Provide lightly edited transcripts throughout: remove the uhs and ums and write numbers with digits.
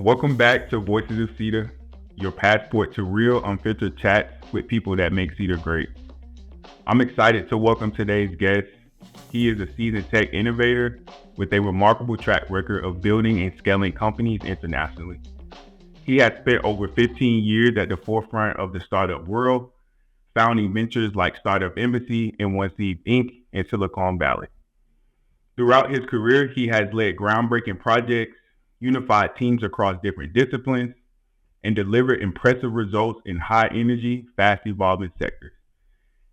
Welcome back to Voices of SITA, your passport to real, unfiltered chats with people that make SITA great. I'm excited to welcome today's guest. He is a seasoned tech innovator with a remarkable track record of building and scaling companies internationally. He has spent over 15 years at the forefront of the startup world, founding ventures like Startup Embassy and One Seed Inc. in Silicon Valley. Throughout his career, he has led groundbreaking projects, unified teams across different disciplines, and delivered impressive results in high energy, fast evolving sectors.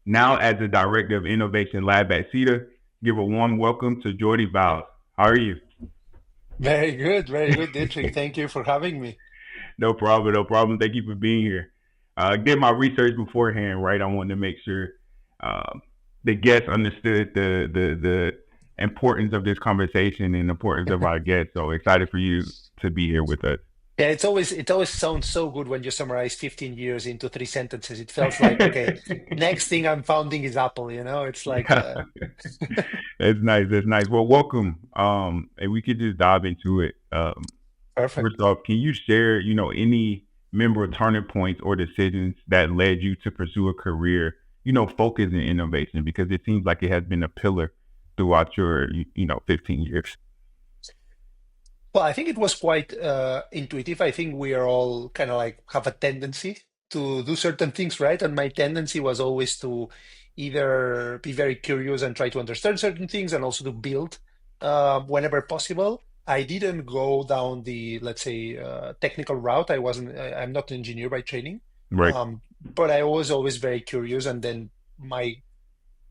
Now, as the Director of Innovation Lab at SITA, give a warm welcome to Jordi Valls. How are you? Very good, Dietrich. Thank you for having me. No problem, no problem. Thank you for being here. Did my research beforehand, right? I wanted to make sure uh, the guests understood the importance of this conversation and the importance of our guests. So excited for you to be here with us. Yeah, it always sounds so good when you summarize 15 years into three sentences. It feels like, okay, next thing I'm founding is Apple, It's like Yeah, that's nice. That's nice. Well, welcome. And we could just dive into it. First perfect. off, can you share, any memorable turning points or decisions that led you to pursue a career, focused in innovation? Because it seems like it has been a pillar throughout your, 15 years. Well, I think it was quite intuitive. I think we are all kind of like have a tendency to do certain things, right? And my tendency was always to either be very curious and try to understand certain things and also to build whenever possible. I didn't go down the, let's say, technical route. I'm not an engineer by training. Right. But I was always very curious. And then my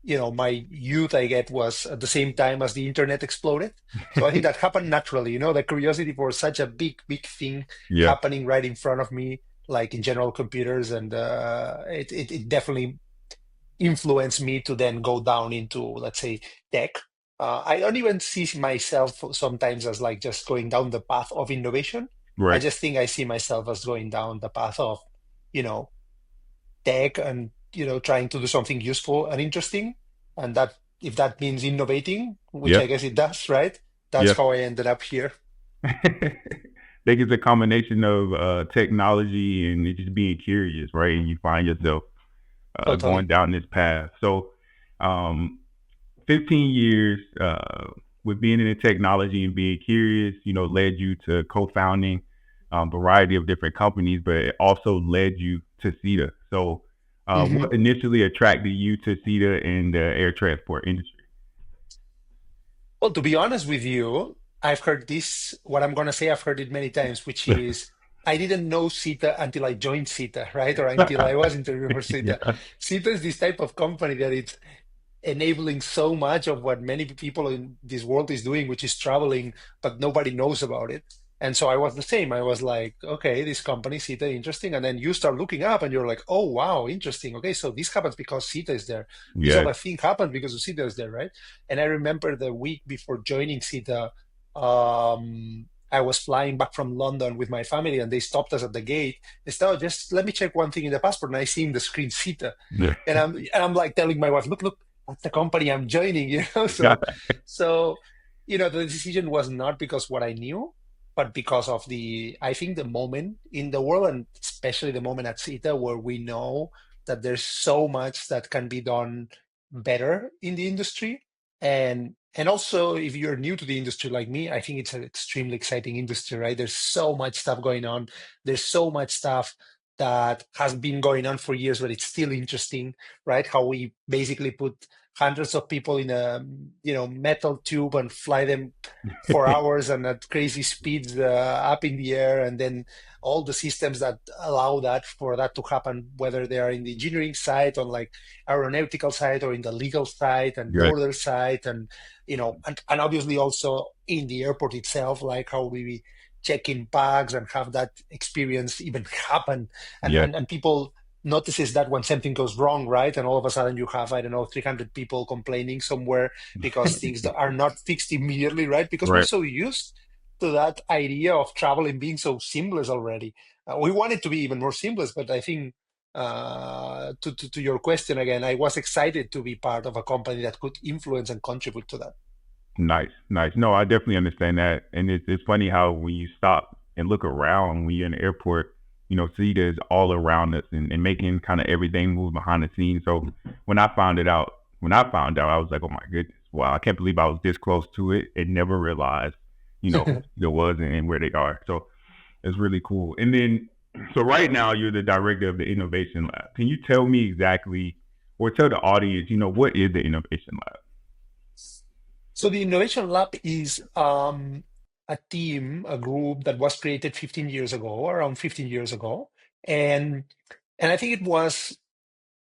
my youth, I get, was at the same time as the internet exploded. So I think that happened naturally, the curiosity for such a big thing Yeah. happening right in front of me, like in general computers, and it definitely influenced me to then go down into, let's say, tech. I don't even see myself sometimes as like just going down the path of innovation. I Right. just think I see myself as going down the path of, you know, tech and trying to do something useful and interesting, and that if that means innovating, which I Yep. guess it does, right? That's Yep. how I ended up here. I think it's a combination of technology and it just being curious, right? And you find yourself going Totally. down this path. So, um, 15 years with being in the technology and being curious, led you to co-founding a variety of different companies, but it also led you to SITA. So, hmm what initially attracted you to SITA in the air transport industry? Well, to be honest with you, I've heard this. What I'm gonna say, I've heard it many times, which is I didn't know SITA until I joined SITA, right? Or until I was interviewing for SITA. Yeah. SITA is this type of company that it's enabling so much of what many people in this world is doing, which is traveling, but nobody knows about it. And so I was the same. I was like, okay, this company, SITA, interesting. And then you start looking up and you're like, oh, wow, interesting. Okay, so this happens because SITA is there. This Yes. other thing happens because of SITA is there, right? And I remember the week before joining SITA, I was flying back from London with my family and they stopped us at the gate. They said, oh, just let me check one thing in the passport. And I see in the screen SITA. Yeah. And I'm like telling my wife, look, that's the company I'm joining, Yeah. So the decision was not because what I knew, but because of I think the moment in the world, and especially the moment at SITA, where we know that there's so much that can be done better in the industry. And also, if you're new to the industry like me, I think it's an extremely exciting industry, right? There's so much stuff going on. There's so much stuff that has been going on for years, but it's still interesting, right? How we basically put hundreds of people in a metal tube and fly them for hours and at crazy speeds up in the air, and then all the systems that allow that for that to happen, whether they are in the engineering side, on like aeronautical side, or in the legal side and Right. border side, and and obviously also in the airport itself, like how we check in bags and have that experience even happen, and Yes. and, and people notices that when something goes wrong, right? And all of a sudden you have, I don't know, 300 people complaining somewhere because things that are not fixed immediately, right? Because we're Right. so used to that idea of traveling being so seamless already. We want it to be even more seamless, but I think to your question again, I was excited to be part of a company that could influence and contribute to that. Nice. Nice. No, I definitely understand that. And it's funny how when you stop and look around when you're in the airport, SITA is all around us and making kind of everything move behind the scenes. So when I found it out, I was like, oh my goodness, wow, I can't believe I was this close to it and never realized, who there was and where they are. So it's really cool. And then, so right now you're the director of the Innovation Lab. Can you tell me exactly, or tell the audience, what is the Innovation Lab? So the Innovation Lab is a team, a group that was created 15 years ago, around 15 years ago, and I think it was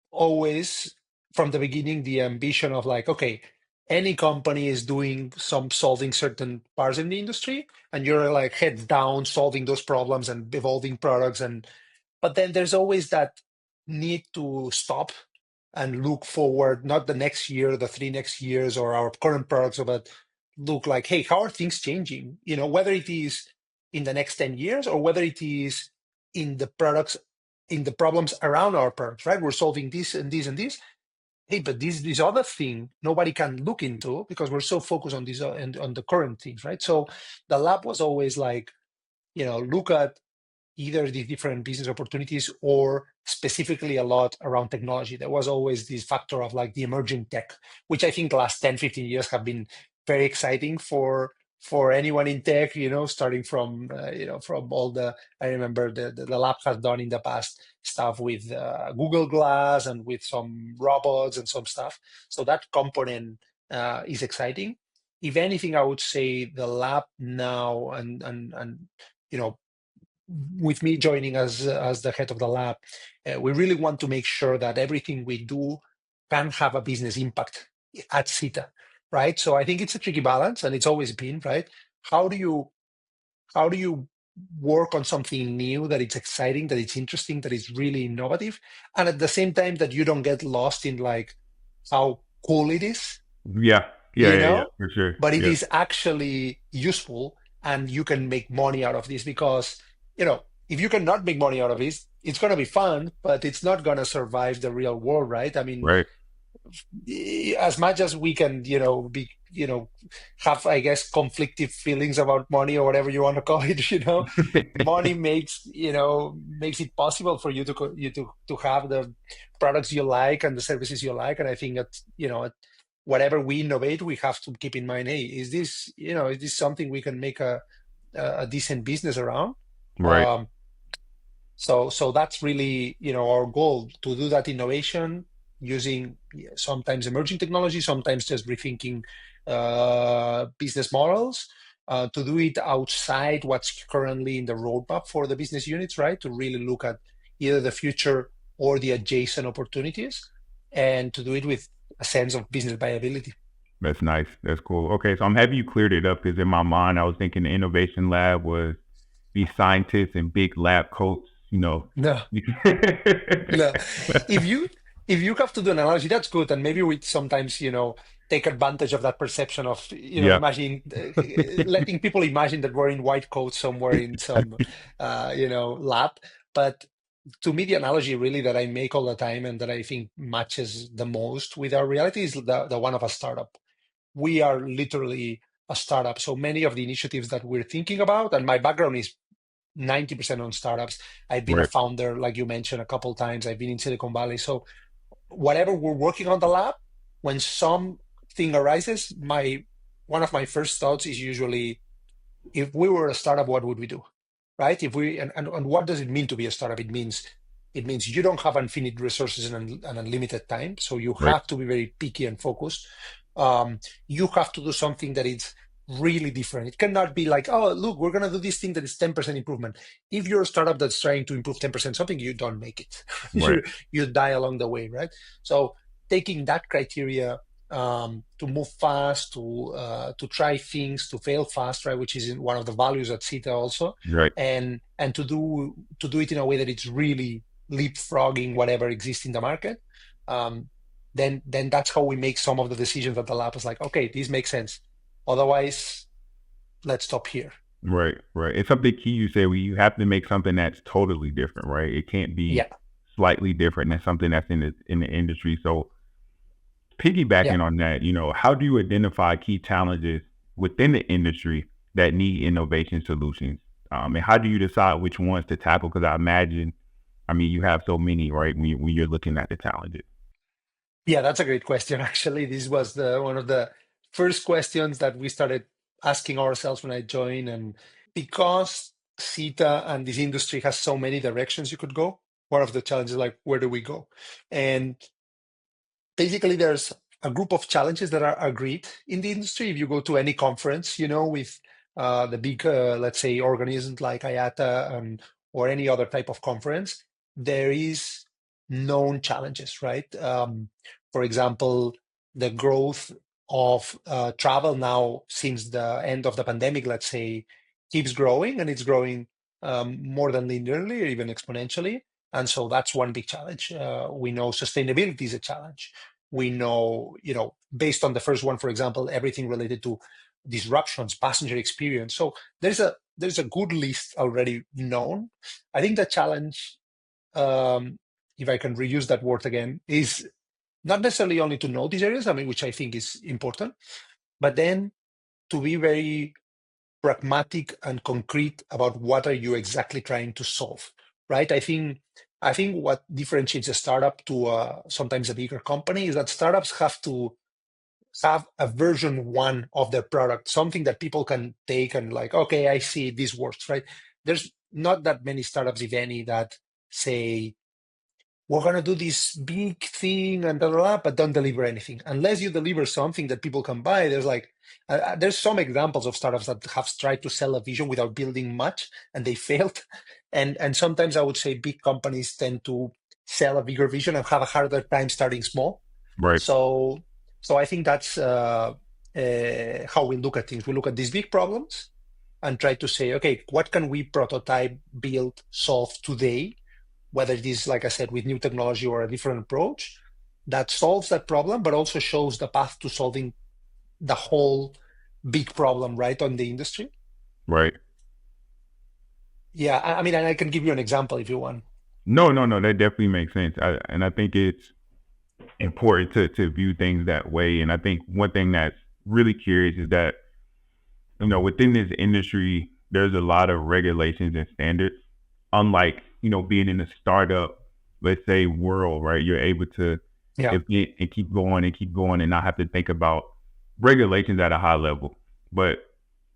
always from the beginning the ambition of like, okay, any company is doing some solving certain parts in the industry, and you're like heads down solving those problems and evolving products, and but then there's always that need to stop and look forward, not the next year, the 3 next years, or our current products, but look like, hey, how are things changing? Whether it is in the next 10 years or whether it is in the products, in the problems around our products, right? We're solving this and this and this. Hey, but this other thing nobody can look into because we're so focused on this and on the current things, right? So the lab was always like, look at either the different business opportunities or specifically a lot around technology. There was always this factor of like the emerging tech, which I think the last 10, 15 years have been very exciting for anyone in tech, starting from, from all the, I remember the lab has done in the past stuff with Google Glass and with some robots and some stuff. So that component is exciting. If anything, I would say the lab now and you know with me joining as the head of the lab, we really want to make sure that everything we do can have a business impact at SITA, right? So I think it's a tricky balance, and it's always been, right? How do you how do you work on something new that it's exciting, that it's interesting, that it's really innovative, and at the same time that you don't get lost in like how cool it is, Yeah, yeah, you yeah, yeah, know, for sure. but it Yeah, is actually useful and you can make money out of this because, if you cannot make money out of it, it's going to be fun, but it's not going to survive the real world, right? I mean, right. as much as we can, be, have, I guess, conflictive feelings about money or whatever you want to call it, money makes it possible for you to to have the products you like and the services you like. And I think that, whatever we innovate, we have to keep in mind, hey, is this something we can make a decent business around? Right. Um, so that's really, our goal to do that innovation using, yeah, sometimes emerging technology, sometimes just rethinking business models, to do it outside what's currently in the roadmap for the business units, right? To really look at either the future or the adjacent opportunities, and to do it with a sense of business viability. That's nice. That's cool. Okay, so I'm happy you cleared it up because in my mind I was thinking the innovation lab was these scientists in big lab coats, No, no. If you if you have to do an analogy, that's good, and maybe we sometimes, take advantage of that perception of, Yeah. imagine, letting people imagine that we're in white coats somewhere in some lab. But to me, the analogy really that I make all the time and that I think matches the most with our reality is the one of a startup. We are literally a startup. So many of the initiatives that we're thinking about, and my background is 90% on startups. I've been a Right. founder, like you mentioned a couple of times. I've been in Silicon Valley. So whatever we're working on the lab, when something arises, my one of my first thoughts is usually, if we were a startup, what would we do? Right? If we and what does it mean to be a startup? It means you don't have infinite resources and unlimited time, so you Right. have to be very picky and focused. You have to do something that is really different. It cannot be like, oh, look, we're gonna do this thing that is 10% improvement. If you're a startup that's trying to improve 10% something, you don't make it. Right. You die along the way, right? So taking that criteria, to move fast, to try things, to fail fast, right, which is one of the values at SITA also, Right. and to do it in a way that it's really leapfrogging whatever exists in the market. Um, then that's how we make some of the decisions at the lab. Is like, okay, this makes sense. Otherwise, let's stop here. Right. Right. It's something key you say where you have to make something that's totally different, right? It can't be Yeah, slightly different than something that's in the industry. So yeah. piggybacking on that, how do you identify key challenges within the industry that need innovation solutions? And how do you decide which ones to tackle? Because I imagine, I mean, you have so many, right? When you're looking at the challenges. Yeah, that's a great question. Actually, this was the one of the first questions that we started asking ourselves when I joined, and because SITA and this industry has so many directions you could go, one of the challenges like where do we go? And basically there's a group of challenges that are agreed in the industry. If you go to any conference, with the big, let's say, organisms like IATA and or any other type of conference, there is known challenges, right? For example, the growth of travel now since the end of the pandemic, let's say, keeps growing, and it's growing more than linearly or even exponentially. And so that's one big challenge. We know sustainability is a challenge. We know, based on the first one, for example, everything related to disruptions, passenger experience. So there's a good list already known. I think the challenge, if I can reuse that word again, is not necessarily only to know these areas, I mean, which I think is important, but then to be very pragmatic and concrete about what are you exactly trying to solve, right? I think what differentiates a startup to sometimes a bigger company is that startups have to have a version one of their product, something that people can take and like, okay, I see this works, right? There's not that many startups, if any, that say we're going to do this big thing and blah, blah, blah, but don't deliver anything. Unless you deliver something that people can buy, there's some examples of startups that have tried to sell a vision without building much and they failed. And sometimes I would say big companies tend to sell a bigger vision and have a harder time starting small. Right, So, so I think that's how we look at things. We look at these big problems and try to say, okay, what can we prototype, build, solve today, whether it is, like I said, with new technology or a different approach that solves that problem, but also shows the path to solving the whole big problem, right, on the industry. right. Yeah, I mean, and I can give you an example if you want. No, no, no. That definitely makes sense. And I think it's important to view things that way. And I think one thing that's really curious is that, within this industry, there's a lot of regulations and standards. Unlike, being in a startup, let's say, world, right? You're able to Yeah. invent and keep going and not have to think about regulations at a high level. But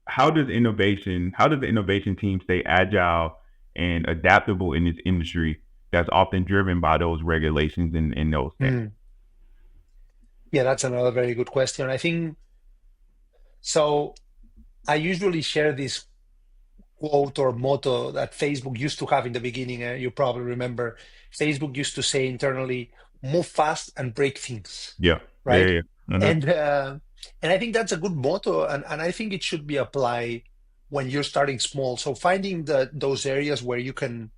how does the innovation team stay agile and adaptable in this industry that's often driven by those regulations and those standards? Mm. Yeah, that's another very good question. I think so. I usually share this quote or motto that Facebook used to have in the beginning. You probably remember Facebook used to say internally, move fast and break things, Yeah, yeah, right? yeah. Hmm. And and I think that's a good motto, and I think it should be applied when you're starting small. So finding those areas where you can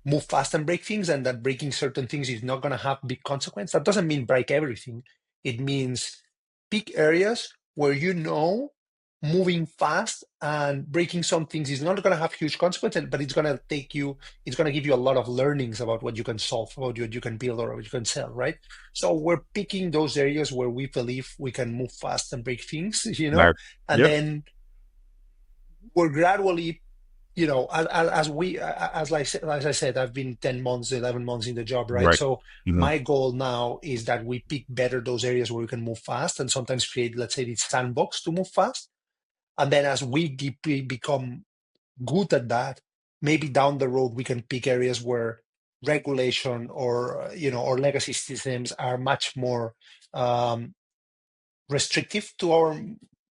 move fast and break things, and that breaking certain things is not going to have big consequence. That doesn't mean break everything. It means pick areas where moving fast and breaking some things is not going to have huge consequences, but it's going to give you a lot of learnings about what you can solve, about what you can build or what you can sell, right? So we're picking those areas where we believe we can move fast and break things, Like, and yep, then we're gradually as we as I said, I've been 10 months, 11 months in the job, right? right. So Hmm. my goal now is that we pick better those areas where we can move fast and sometimes create, let's say, this sandbox to move fast. And then as we become good at that, maybe down the road we can pick areas where regulation or legacy systems are much more um, restrictive to our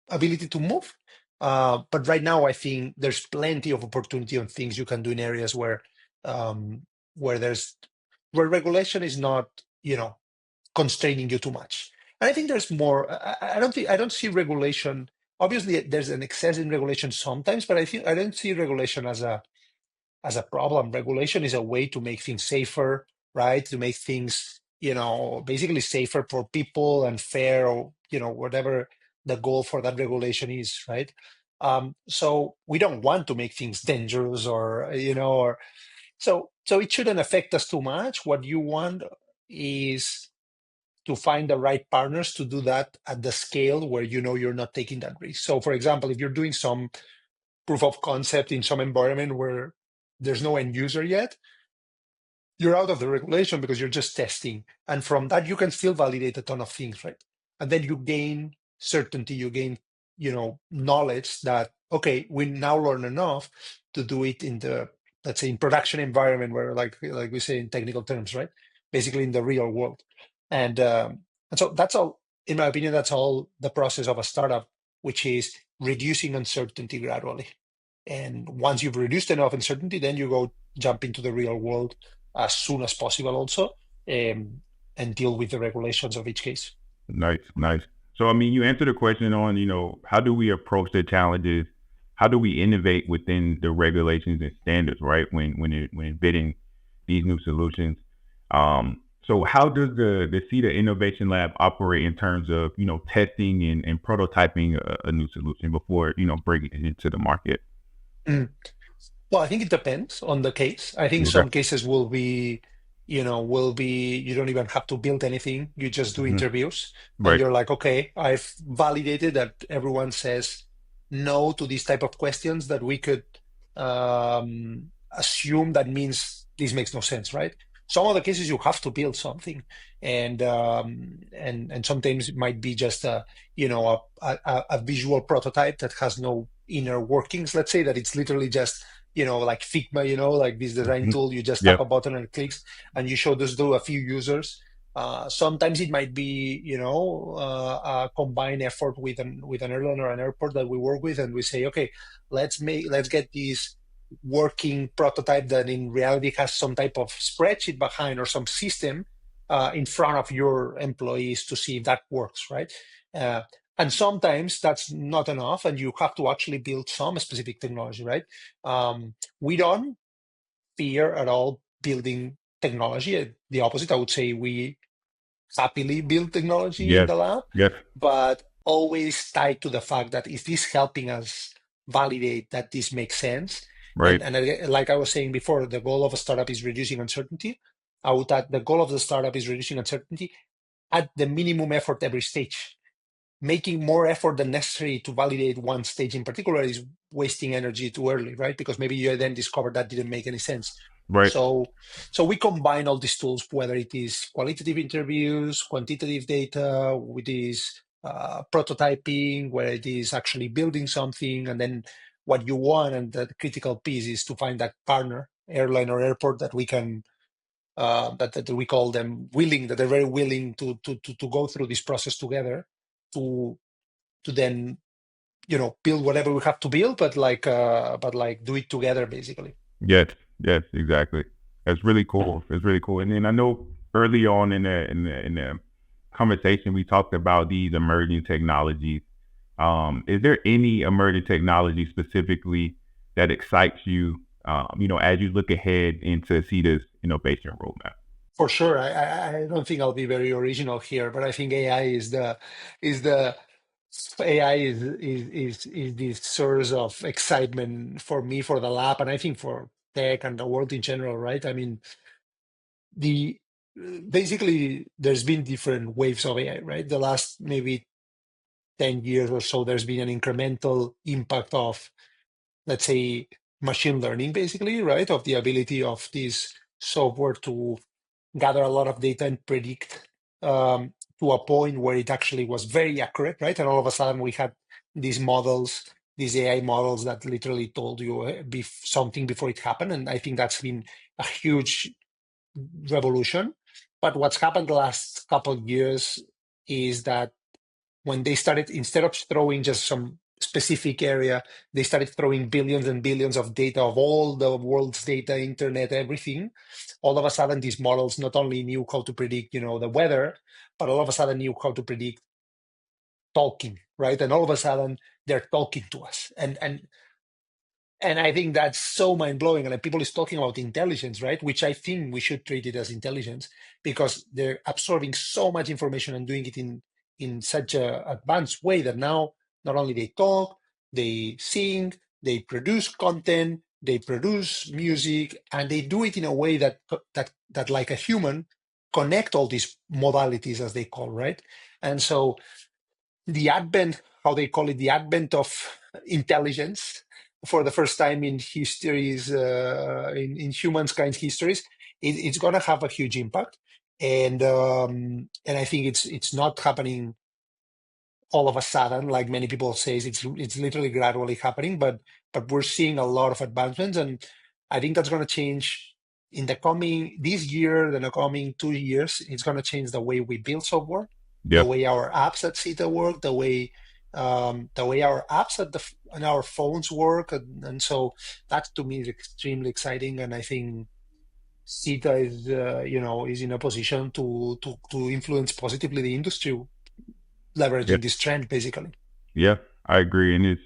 ability to move. But right now, I think there's plenty of opportunity on things you can do in areas um, where there's where regulation is not, constraining you too much. And I think there's more. I don't see regulation. Obviously, there's an excess in regulation sometimes, but I don't see regulation as a problem. Regulation is a way to make things safer, right? To make things, basically safer for people and fair, or whatever the goal for that regulation is, right? So we don't want to make things dangerous, or so it shouldn't affect us too much. What you want is to find the right partners to do that at the scale where you're not taking that risk. So, for example, if you're doing some proof of concept in some environment where there's no end user yet, you're out of the regulation because you're just testing. And from that, you can still validate a ton of things, right? And then you gain certainty, you gain, knowledge that, okay, we now learn enough to do it in the, let's say, in production environment where, like we say in technical terms, right? Basically in the real world. And so that's all, in my opinion, that's all the process of a startup, which is reducing uncertainty gradually. And once you've reduced enough uncertainty, then you go jump into the real world as soon as possible also, and deal with the regulations of each case. Nice, nice. So, I mean, you answered the question on, how do we approach the challenges? How do we innovate within the regulations and standards, right? When bidding these new solutions. So how does the SITA Innovation Lab operate in terms of, testing and prototyping a new solution before, bringing it into the market? Mm. Well, I think it depends on the case. I think Okay. some cases will be, you don't even have to build anything. You just do Hmm. interviews and Right. you're like, okay, I've validated that everyone says no to these type of questions that we could assume that means this makes no sense, right? Some of the cases you have to build something, and sometimes it might be just a visual prototype that has no inner workings. Let's say that it's literally just like Figma, like this design Mhm. tool, you just tap Yep. a button and it clicks, and you show this to a few users. Sometimes it might be, a combined effort with an airline or an airport that we work with, and we say, okay, let's get this working prototype that in reality has some type of spreadsheet behind or some system in front of your employees to see if that works, right? Uh, and sometimes that's not enough, and you have to actually build some specific technology, right? We don't fear at all building technology. The opposite, I would say we happily build technology in Yes. the lab, Yes. but always tied to the fact that is this helping us validate that this makes sense? Right. Like I was saying before, the goal of a startup is reducing uncertainty. I would add the goal of the startup is reducing uncertainty at the minimum effort every stage. Making more effort than necessary to validate one stage in particular is wasting energy too early, right? Because maybe you then discover that didn't make any sense. Right. So we combine all these tools, whether it is qualitative interviews, quantitative data, with this prototyping, where it is actually building something, and then what you want, and the critical piece is to find that partner, airline or airport, that we can that we call them willing, that they're very willing to go through this process together to then build whatever we have to build, but like do it together basically. Yes. Yes. Exactly. That's really cool. It's really cool. And then I know early on in the conversation we talked about these emerging technologies. Is there any emerging technology specifically that excites you? As you look ahead into SITA's innovation roadmap. For sure, I don't think I'll be very original here, but I think AI is the AI is the source of excitement for me, for the lab, and I think for tech and the world in general, right? I mean, the basically there's been different waves of AI, right? The last maybe 10 years or so, there's been an incremental impact of, let's say, machine learning, basically, right? Of the ability of this software to gather a lot of data and predict, to a point where it actually was very accurate, right? And all of a sudden we had these models, these AI models that literally told you something before it happened. And I think that's been a huge revolution. But what's happened the last couple of years is that when they started, instead of throwing just some specific area, they started throwing billions and billions of data of all the world's data, internet, everything. All of a sudden, these models not only knew how to predict, the weather, but all of a sudden knew how to predict talking, right? And all of a sudden, they're talking to us. And I think that's so mind blowing. And like, people is talking about intelligence, right? Which I think we should treat it as intelligence, because they're absorbing so much information and doing it in such a advanced way that now not only they talk, they sing, they produce content, they produce music, and they do it in a way that like a human connect all these modalities, as they call, right? And so the advent, how they call it, the advent of intelligence, for the first time in histories, in humankind's histories, it's going to have a huge impact. And I think it's not happening all of a sudden, like many people say. It's literally gradually happening, but we're seeing a lot of advancements, and I think that's going to change in the coming this year, the coming 2 years. It's going to change the way we build software, the Yeah. way our apps at SITA work, the way our apps on our phones work, and so that to me is extremely exciting, and I think SITA is is in a position to influence positively the industry, Yeah. leveraging this trend basically. Yeah. I agree. And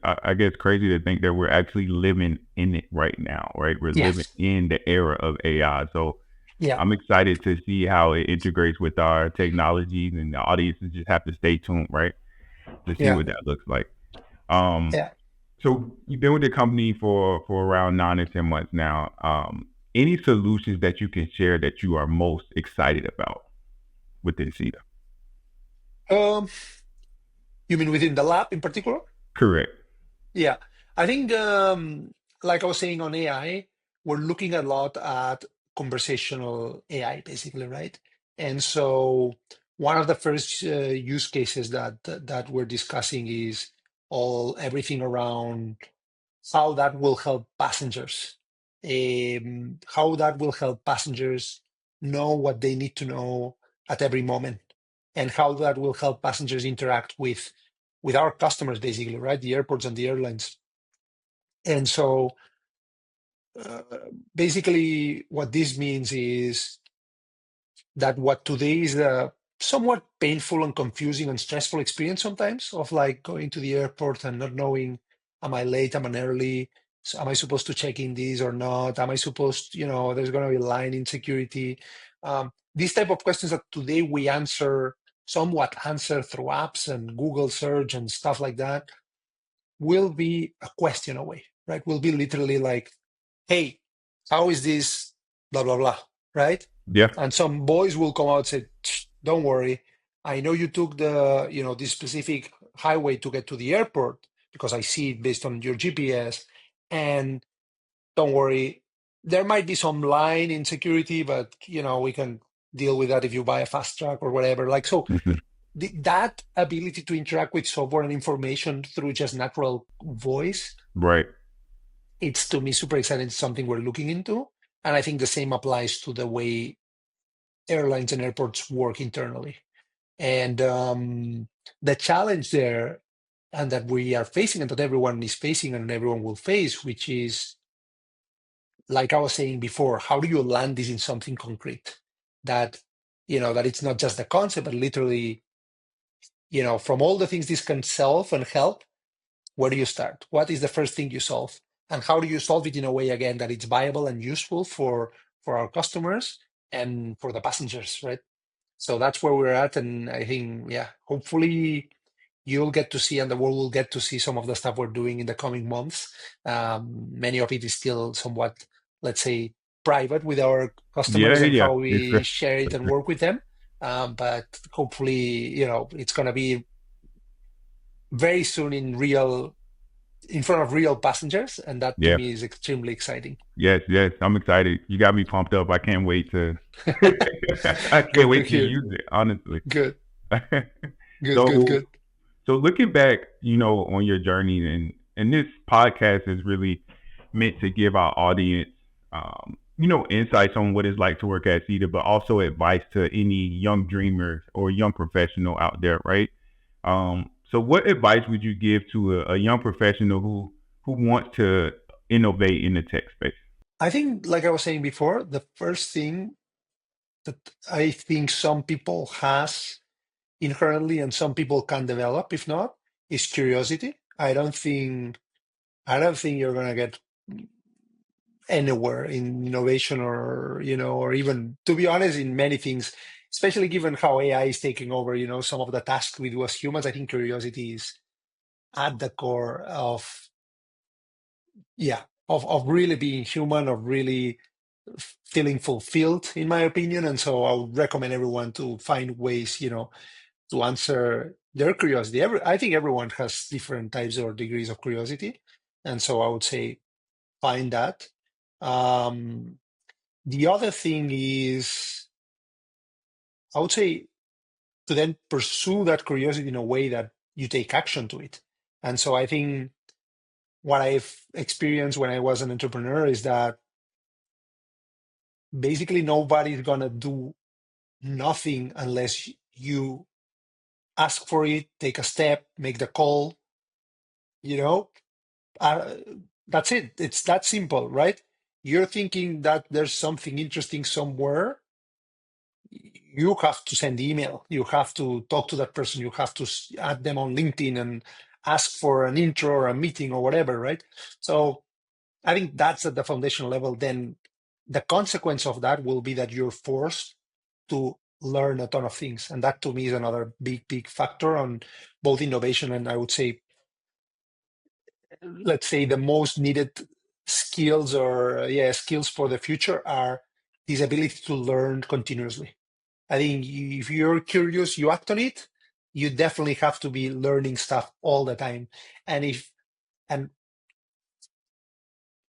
I guess crazy to think that we're actually living in it right now, right? We're living Yes. in the era of AI. So Yeah. I'm excited to see how it integrates with our technologies, and the audiences just have to stay tuned, right? To see Yeah. what that looks like. Um, Yeah. so you've been with the company for around 9 or 10 months now. Any solutions that you can share that you are most excited about within SITA? Um, you mean within the lab in particular? Correct. Yeah. I think, like I was saying on AI, we're looking a lot at conversational AI, basically, right? And so one of the first use cases that we're discussing is everything around how that will help passengers, how that will help passengers know what they need to know at every moment, and how that will help passengers interact with our customers, basically, right? The airports and the airlines. And so, uh, basically, what this means is that what today is a somewhat painful and confusing and stressful experience sometimes of like going to the airport and not knowing, am I late, am I early, so am I supposed to check in this or not, am I supposed, there's going to be line in security, these type of questions that today we somewhat answer through apps and Google search and stuff like that, will be a question away, right? Will be literally like, hey, how is this, blah, blah, blah, right? Yeah. And some boys will come out and say, don't worry. I know you took this specific highway to get to the airport because I see it based on your GPS. And don't worry, there might be some line in security, but, we can deal with that if you buy a fast track or whatever. Like, so that ability to interact with software and information through just natural voice, Right. it's to me super exciting. It's something we're looking into. And I think the same applies to the way airlines and airports work internally. And the challenge there, and that we are facing, and that everyone is facing, and everyone will face, which is, like I was saying before, how do you land this in something concrete? That, that it's not just the concept, but literally, from all the things this can solve and help, where do you start? What is the first thing you solve? And how do you solve it in a way, again, that it's viable and useful for our customers and for the passengers, right? So that's where we're at. And I think, yeah, hopefully you'll get to see, and the world will get to see some of the stuff we're doing in the coming months. Many of it is still somewhat, let's say, private with our Yeah. customers and Yeah. how It's we share it and work with them. But hopefully, it's going to be very soon in front of real passengers, and that to yeah. me is extremely exciting. Yes. Yes. I'm excited. You got me pumped up. I can't wait to. I can't Good to wait to hear. use it. Honestly. Good, good, good, so good. So looking back, on your journey, and this podcast is really meant to give our audience, insights on what it's like to work at SITA, but also advice to any young dreamers or young professional out there, right? So what advice would you give to a young professional who wants to innovate in the tech space? I think, like I was saying before, the first thing that I think some people has inherently and some people can develop, if not, is curiosity. I don't think you're gonna get anywhere in innovation, or or even, to be honest, in many things, especially given how AI is taking over, some of the tasks we do as humans. I think curiosity is at the core of, yeah, of really being human, of really feeling fulfilled, in my opinion. And so I would recommend everyone to find ways, to answer their curiosity. I think everyone has different types or degrees of curiosity. And so I would say find that. Um, the other thing is, I would say, to then pursue that curiosity in a way that you take action to it. And so I think what I've experienced when I was an entrepreneur is that basically nobody's gonna do nothing unless you ask for it, take a step, make the call, you know. Uh, that's it. It's that simple, right? You're thinking that there's something interesting somewhere, you have to send email, you have to talk to that person, you have to add them on LinkedIn and ask for an intro or a meeting or whatever, right? So I think that's at the foundational level. Then the consequence of that will be that you're forced to learn a ton of things, and that to me is another big factor on both innovation and, I would say, let's say, the most needed skills, or skills for the future are this ability to learn continuously. I think if you're curious, you act on it. You definitely have to be learning stuff all the time. And and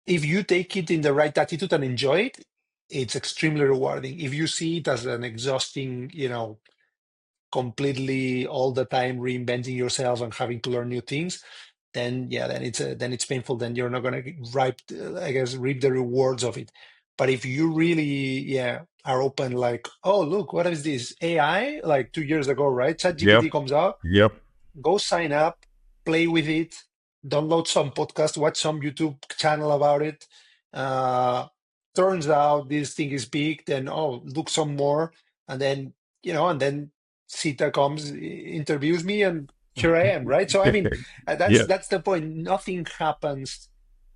if you take it in the right attitude and enjoy it, it's extremely rewarding. If you see it as an exhausting, completely all the time reinventing yourself and having to learn new things, then then it's painful. Then you're not going to reap the rewards of it. But if you really, are open, like, oh, look, what is this AI? Like 2 years ago, right? Yep. ChatGPT comes out, Yep. go sign up, play with it, download some podcast, watch some YouTube channel about it. Uh, Turns out this thing is big, then oh, look some more, and then and then SITA comes, interviews me, and here I am, right? So I mean, that's Yeah. that's the point. Nothing happens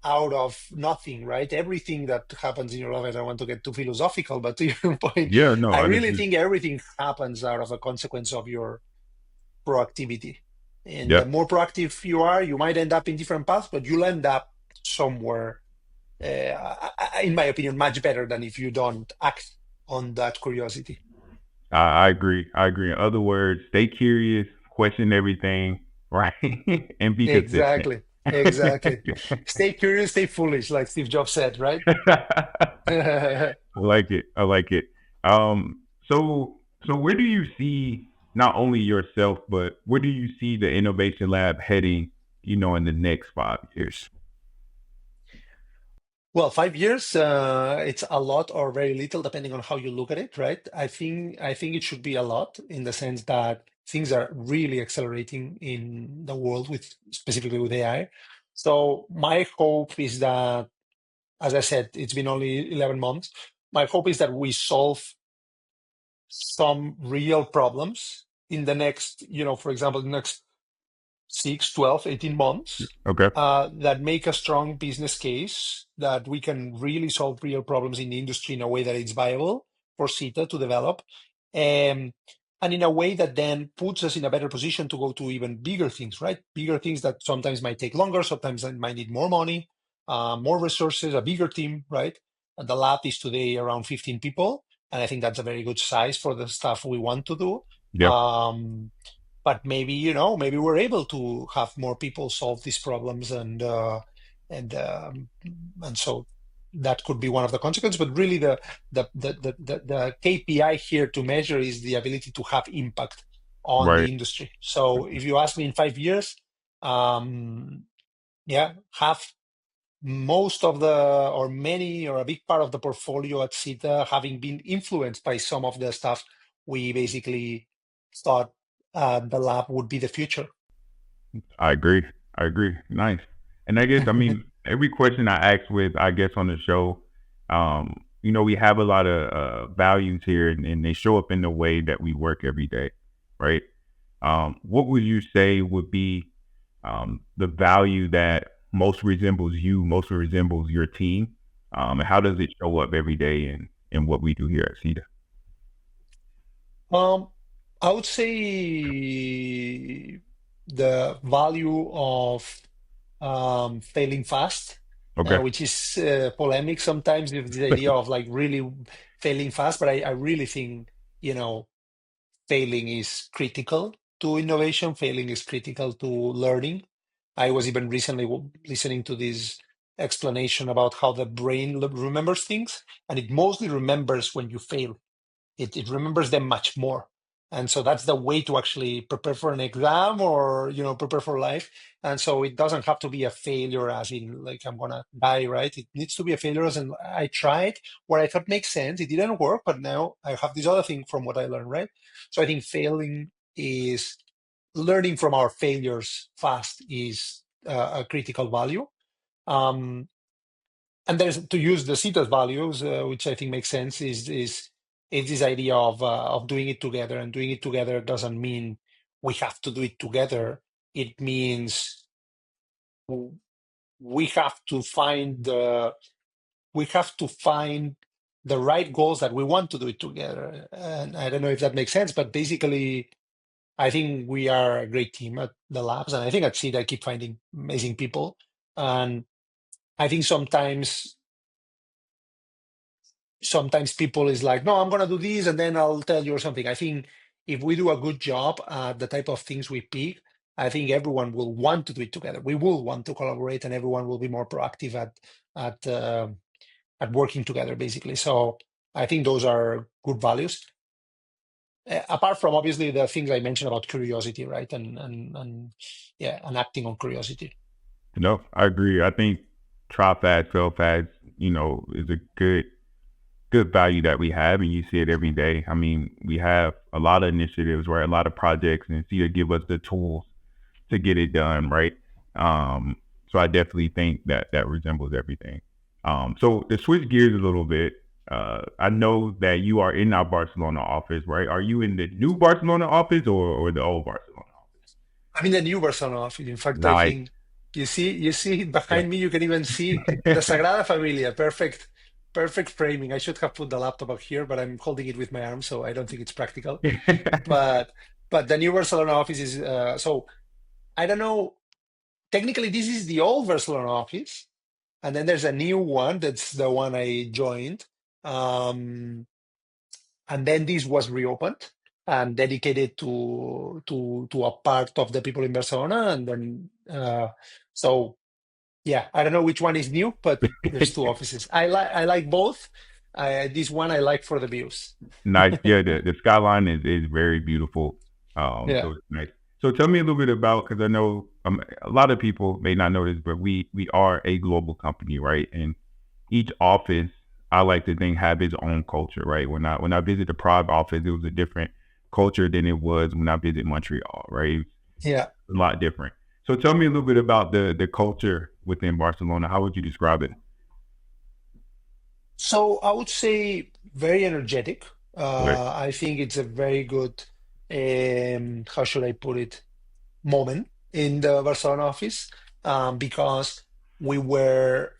out of nothing, right? Everything that happens in your life, I don't want to get too philosophical, but to your point, Yeah. No, I I really just think everything happens out of a consequence of your proactivity. And the yeah. more proactive you are, you might end up in different paths, but you'll end up somewhere, in my opinion, much better than if you don't act on that curiosity. I agree. I agree. In other words, stay curious, question everything, right? And be consistent. Exactly. Exactly. Stay curious, stay foolish, like Steve Jobs said, right? I like it. I like it. So where do you see not only yourself, but where do you see the innovation lab heading, in the next 5 years? Well, 5 years, it's a lot or very little, depending on how you look at it, right? I think it should be a lot, in the sense that things are really accelerating in the world, with specifically with AI. So my hope is that, as I said, it's been only 11 months. My hope is that we solve some real problems in the next, for example, the next 6, 12, 18 months, Okay. that make a strong business case that we can really solve real problems in the industry in a way that it's viable for SITA to develop. Um, and in a way that then puts us in a better position to go to even bigger things, right? Bigger things that sometimes might take longer, sometimes it might need more money, more resources, a bigger team, right? And the lab is today around 15 people. And I think that's a very good size for the stuff we want to do. Yeah. But maybe, maybe we're able to have more people solve these problems, and and so that could be one of the consequences. But really, the KPI here to measure is the ability to have impact on the Right. industry. So if you ask me in 5 years, um have most of the, or many, or a big part of the portfolio at SITA having been influenced by some of the stuff we basically thought, the lab would be the future. I agree. I agree. Nice. And I mean, every question I ask with, I guess, on the show, we have a lot of values here, and they show up in the way that we work every day, right? What would you say would be the value that most resembles your team, and how does it show up every day in what we do here at CETA? Um, I would say the value of, failing fast, Okay. which is polemic sometimes, with the idea of like really failing fast. But I really think, failing is critical to innovation. Failing is critical to learning. I was even recently listening to this explanation about how the brain remembers things, and it mostly remembers when you fail. It remembers them much more. And so that's the way to actually prepare for an exam or, prepare for life. And so it doesn't have to be a failure as in like I'm gonna die, right? It needs to be a failure as in I tried what I thought makes sense. It didn't work, but now I have this other thing from what I learned, right? So I think failing is learning from our failures fast is a critical value. Um, and there's to use the CETA's values, which I think makes sense, is this idea of doing it together, and doing it together doesn't mean we have to do it together. It means w- we have to find the we have to find the right goals that we want to do it together. And I don't know if that makes sense, but basically, I think we are a great team at the labs, and I think at CETA I keep finding amazing people, and I think sometimes people is like, no, I'm going to do this and then I'll tell you or something. I think if we do a good job at the type of things we pick, I think everyone will want to do it together. We will want to collaborate, and everyone will be more proactive at uh, at working together, basically. So I think those are good values. Apart from obviously the things I mentioned about curiosity, right, and yeah, and acting on curiosity. No, I agree. I think try fast, fail fast, is a good value that we have, and you see it every day. I mean, we have a lot of initiatives, right? A lot of projects, and see to give us the tools to get it done, right? Um, so I definitely think that resembles everything. So to switch gears a little bit, I know that you are in our Barcelona office, right? Are you in the new Barcelona office or the old Barcelona office? I'm in the new Barcelona office. In fact, I Nice. think you see Yeah. behind me. You can even see the Sagrada Familia. Perfect framing. I should have put the laptop up here, but I'm holding it with my arm, so I don't think it's practical. But the new Barcelona office is so I don't know. Technically, this is the old Barcelona office, and then there's a new one. That's the one I joined. Um, and then this was reopened and dedicated to a part of the people in Barcelona, and then so yeah, I don't know which one is new, but there's two offices. I like both. This one I like for the views. Nice. Yeah, the skyline is very beautiful. Yeah, So it's nice. So tell me a little bit about, because I know a lot of people may not know this, but we are a global company, right? And each office, I like to think, have its own culture, right? When I visit the Prague office, it was a different culture than it was when I visit Montreal, right? yeah. A lot different. So tell me a little bit about the culture within Barcelona. How would you describe it? So I would say very energetic. Right. I think it's a very good, how should I put it, moment in the Barcelona office, because we were,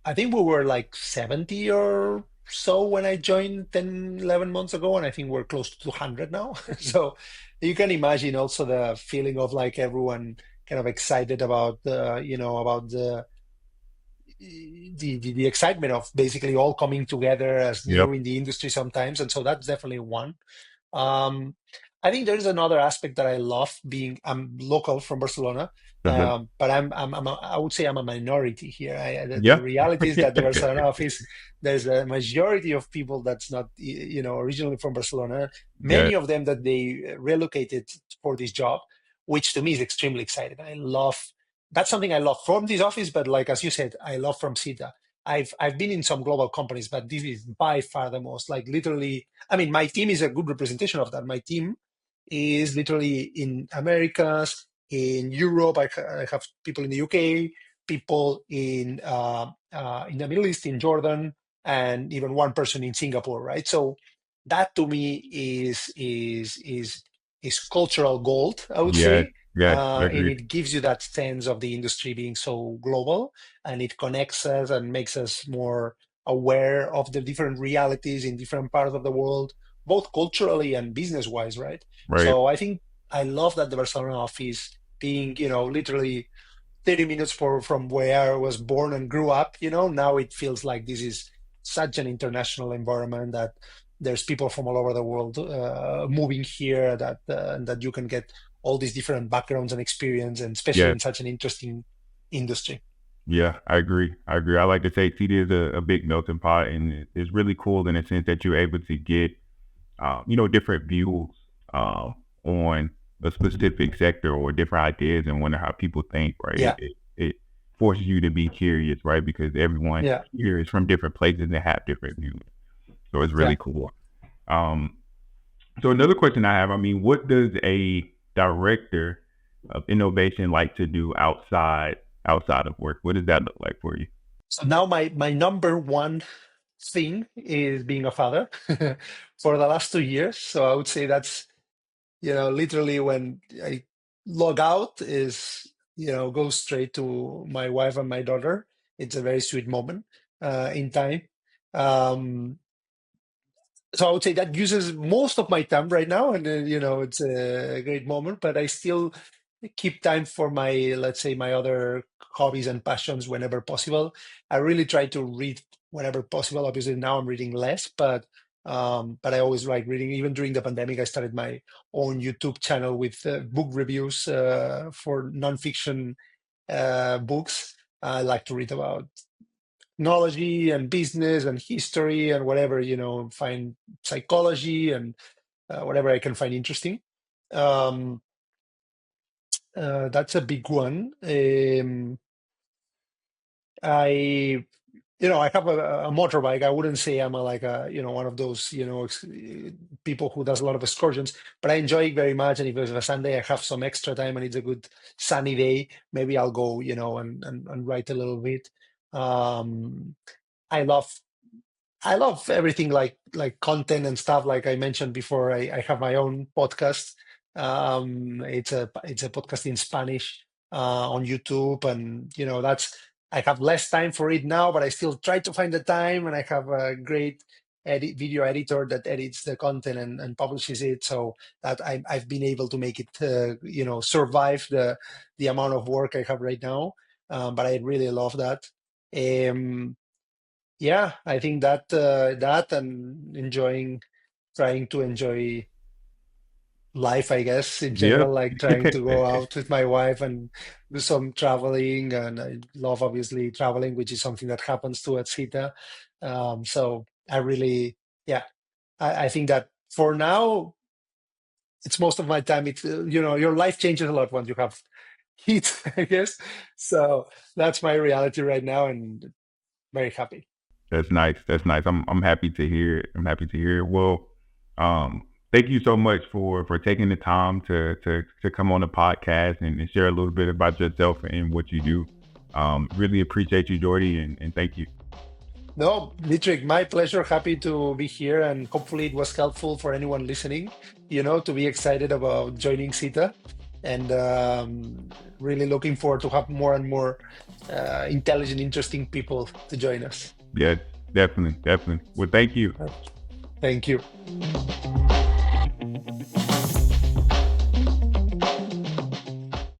I think we were like 70 or so when I joined 10, 11 months ago, and I think we're close to 200 now. So you can imagine also the feeling of like everyone kind of excited about about the excitement of basically all coming together as new Yep. in the industry sometimes. And so that's definitely one. um, I think there's another aspect that I love being. I'm local from Barcelona, Uh-huh. but I would say I'm a minority here. The Yeah. reality is that the Barcelona office, there's a majority of people that's not, originally from Barcelona. Yeah. Many of them that they relocated for this job, which to me is extremely exciting. That's something I love from this office, but like as you said, I love from SITA. I've been in some global companies, but this is by far the most, like, literally. I mean, my team is a good representation of that. My team is literally in Americas, in Europe. I have people in the UK, people in the Middle East, in Jordan, and even one person in Singapore. Right. So that to me is cultural gold, I would Yes. say. Yes. And Agreed. it gives you that sense of the industry being so global, and it connects us and makes us more aware of the different realities in different parts of the world, both culturally and business wise, right? Right. So I think I love that the Barcelona office being, literally 30 minutes from where I was born and grew up, now it feels like this is such an international environment that there's people from all over the world moving here, that you can get all these different backgrounds and experience, and especially Yeah. in such an interesting industry. Yeah, I agree. I agree. I like to say CETA is a big melting pot, and it's really cool in the sense that you're able to get, different views uh, on a specific sector or different ideas and wonder how people think, right? Yeah, It forces you to be curious, right? Because everyone yeah, here is from different places and have different views. So it's yeah. really cool. Um, so another question I have, I mean, what does a director of innovation like to do outside of work? What does that look like for you? So now my number one thing is being a father for the last 2 years. So I would say that's, literally when I log out is, go straight to my wife and my daughter. It's a very sweet moment in time. Um, so I would say that uses most of my time right now, and it's a great moment. But I still keep time for my, let's say, my other hobbies and passions whenever possible. I really try to read whenever possible. Obviously, now I'm reading less, but I always like reading. Even during the pandemic, I started my own YouTube channel with book reviews for nonfiction books. I like to read about technology and business and history and whatever, find psychology and whatever I can find interesting. Um, that's a big one. I have a motorbike. I wouldn't say I'm like one of those, people who does a lot of excursions, but I enjoy it very much. And if it's a Sunday, I have some extra time and it's a good sunny day, maybe I'll go, and write a little bit. Um, I love I love everything like content and stuff. Like I mentioned before, I have my own podcast. It's a podcast in Spanish on YouTube, and that's I have less time for it now, but I still try to find the time, and I have a great video editor that edits the content and publishes it, so that I've been able to make it survive the amount of work I have right now. But I really love that. Um, yeah, I think that and trying to enjoy life, I guess, in Yeah. general, like trying to go out with my wife and do some traveling. And I love obviously traveling, which is something that happens too at SITA. So I really, yeah, I think that for now, it's most of my time. It's, your life changes a lot once you have kids, I guess. So that's my reality right now, and very happy. That's nice. That's nice. I'm happy to hear it. I'm happy to hear it. Well, thank you so much for taking the time to come on the podcast and share a little bit about yourself and what you do. Really appreciate you, Jordi, and thank you. No, Dietrich, my pleasure. Happy to be here, and hopefully it was helpful for anyone listening, to be excited about joining SITA, and really looking forward to have more and more intelligent, interesting people to join us. Yeah, definitely, definitely. Well, thank you. Thank you.